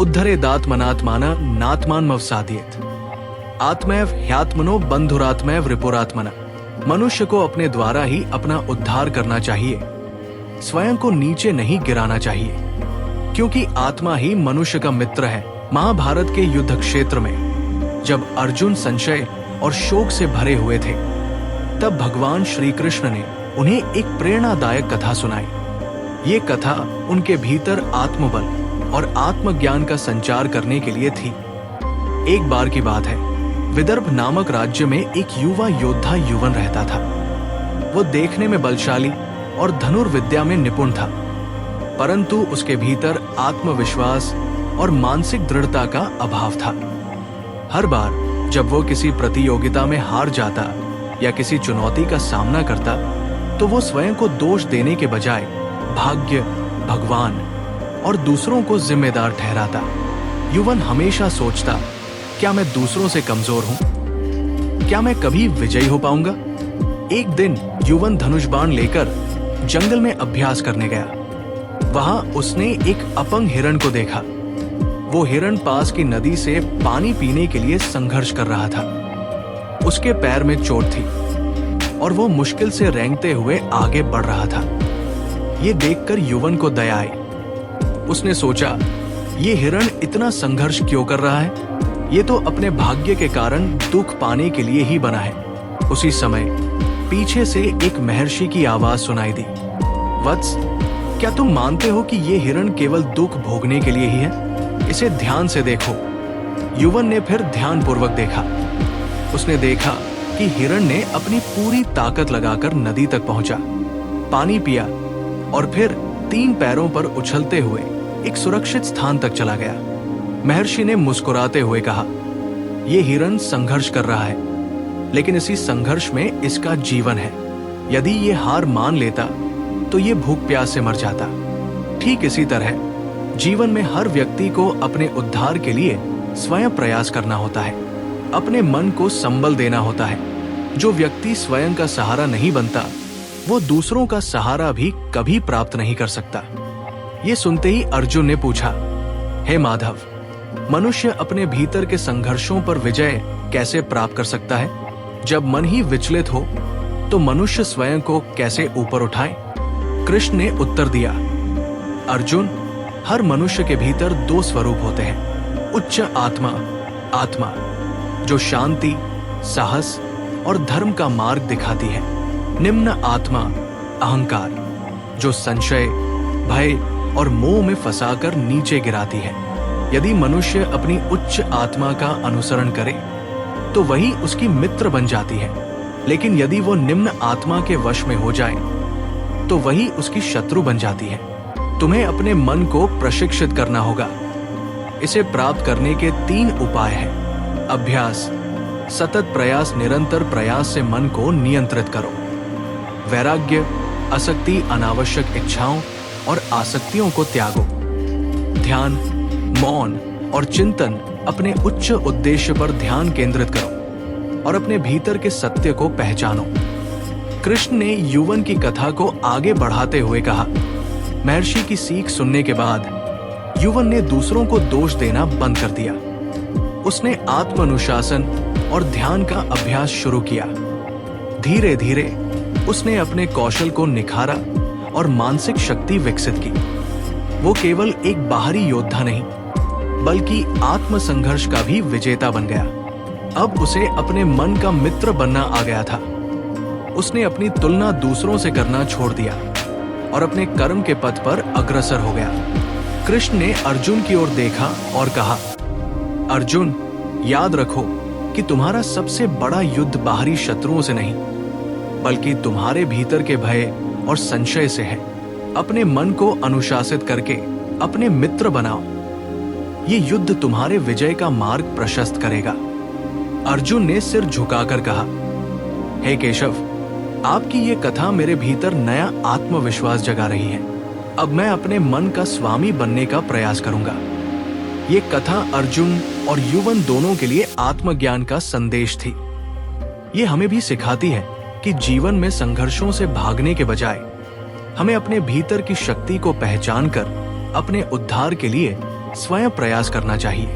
उद्धरेदात्मनात्मान नात्मानमवसादयेत्। आत्मैव ह्यात्मनो बंधुरात्मैव रिपुरात्मना। मनुष्य को अपने द्वारा ही अपना उद्धार करना चाहिए, स्वयं को नीचे नहीं गिराना चाहिए, क्योंकि आत्मा ही मनुष्य का मित्र है। महाभारत के युद्ध क्षेत्र में जब अर्जुन संशय और शोक से भरे हुए थे, तब भगवान श्री कृष्ण ने उन्हें एक प्रेरणादायक कथा सुनाई। ये कथा उनके भीतर आत्मबल और आत्मज्ञान का संचार करने के लिए थी। एक बार की बात है, विदर्भ नामक राज्य में एक युवा योद्धा युवन रहता था। वो देखने में बलशाली और धनुर्विद्या में निपुण था, परंतु उसके भीतर आत्मविश्वास और मानसिक दृढ़ता का अभाव था। हर बार जब वो किसी प्रतियोगिता में हार जाता या किसी चुनौती का सामना करता, तो वो स्वयं को दोष देने के बजाय भाग्य, भगवान और दूसरों को जिम्मेदार ठहराता। युवन हमेशा सोचता, क्या मैं दूसरों से कमजोर हूं? क्या मैं कभी विजयी हो पाऊंगा? एक दिन युवन धनुष बाण लेकर जंगल में अभ्यास करने गया। वहां उसने एक अपंग हिरण को देखा। वो हिरण पास की नदी से पानी पीने के लिए संघर्ष कर रहा था। उसके पैर में चोट थी और वो मुश्किल से रेंगते हुए आगे बढ़ रहा था। ये देखकर युवन को दया आई। उसने सोचा, ये हिरण इतना संघर्ष क्यों कर रहा है? ये तो अपने भाग्य के कारण दुख पाने के लिए ही बना है। उसी समय पीछे से एक महर्षि की आवाज सुनाई दी। वत्स, क्या तुम मानते हो कि ये हिरण केवल दुख भोगने के लिए ही है? इसे ध्यान से देखो। युवन ने फिर ध्यानपूर्वक देखा। उसने देखा कि हिरण ने अपनी पूरी ताकत लगाकर नदी तक पहुंचा, पानी पिया और फिर 3 पैरों पर उछलते हुए एक सुरक्षित स्थान तक चला गया। महर्षि ने मुस्कुराते हुए कहा, यह हिरण संघर्ष कर रहा है, लेकिन इसी संघर्ष में इसका जीवन है। यदि ये हार मान लेता तो ये भूख प्यास से मर जाता। ठीक इसी तरह जीवन में हर व्यक्ति को अपने उद्धार के लिए स्वयं प्रयास करना होता है, अपने मन को संबल देना होता है। जो व्यक्ति स्वयं का सहारा नहीं बनता, वो दूसरों का सहारा भी कभी प्राप्त नहीं कर सकता। ये सुनते ही अर्जुन ने पूछा, हे माधव, मनुष्य अपने भीतर के संघर्षों पर विजय कैसे प्राप्त कर सकता है? जब मन ही विचलित हो तो मनुष्य स्वयं को कैसे ऊपर उठाए? कृष्ण ने उत्तर दिया, अर्जुन, हर मनुष्य के भीतर 2 स्वरूप होते हैं। उच्च आत्मा, आत्मा जो शांति, साहस और धर्म का मार्ग दिखाती है। निम्न आत्मा, अहंकार, जो संशय, भय और मोह में फंसाकर नीचे गिराती है। यदि मनुष्य अपनी उच्च आत्मा का अनुसरण करे तो वही उसकी मित्र बन जाती है, लेकिन यदि वो निम्न आत्मा के वश में हो जाए तो वही उसकी शत्रु बन जाती है। तुम्हें अपने मन को प्रशिक्षित करना होगा। इसे प्राप्त करने के 3 उपाय हैं। अभ्यास, सतत प्रयास, निरंतर प्रयास से मन को नियंत्रित करो। वैराग्य, आसक्ति, अनावश्यक इच्छाओं और आसक्तियों को त्यागो। ध्यान, मौन और चिंतन, अपने उच्च उद्देश्य पर ध्यान केंद्रित करो और अपने भीतर के सत्य को पहचानो। कृष्ण ने युवन की कथा को आगे बढ़ाते हुए कहा, महर्षि की सीख सुनने के बाद युवन ने दूसरों को दोष देना बंद कर दिया। उसने आत्मानुशासन और ध्यान का अभ्यास शुरू किया। धीरे धीरे उसने अपने कौशल को निखारा और मानसिक शक्ति विकसित की। वो केवल एक बाहरी योद्धा नहीं, बल्कि आत्म संघर्ष का भी विजेता बन गया। अब उसे अपने मन का मित्र बनना आ गया था। उसने अपनी तुलना दूसरों से करना छोड़ दिया और अपने कर्म के पथ पर अग्रसर हो गया। कृष्ण ने अर्जुन की ओर देखा और कहा, अर्जुन, याद रखो कि तुम्हारा सबसे बड़ा युद्ध बाहरी शत्रुओं से नहीं, बल्कि तुम्हारे भीतर के भय और संशय से है। अपने मन को अनुशासित करके अपने मित्र बनाओ। ये युद्ध तुम्हारे विजय का मार्ग प्रशस्त करेगा। अर्जुन ने सिर झुकाकर कहा, हे केशव, आपकी ये कथा मेरे भीतर नया आत्मविश्वास जगा रही है। अब मैं अपने मन का स्वामी बनने का प्रयास करूंगा। ये कथा अर्जुन और युवन दोनों के लिए आत्मज्ञान का संदेश थी। ये हमें भी सिखाती है कि जीवन में संघर्षों से भागने के बजाय हमें अपने भीतर की शक्ति को पहचान कर अपने उद्धार के लिए स्वयं प्रयास करना चाहिए।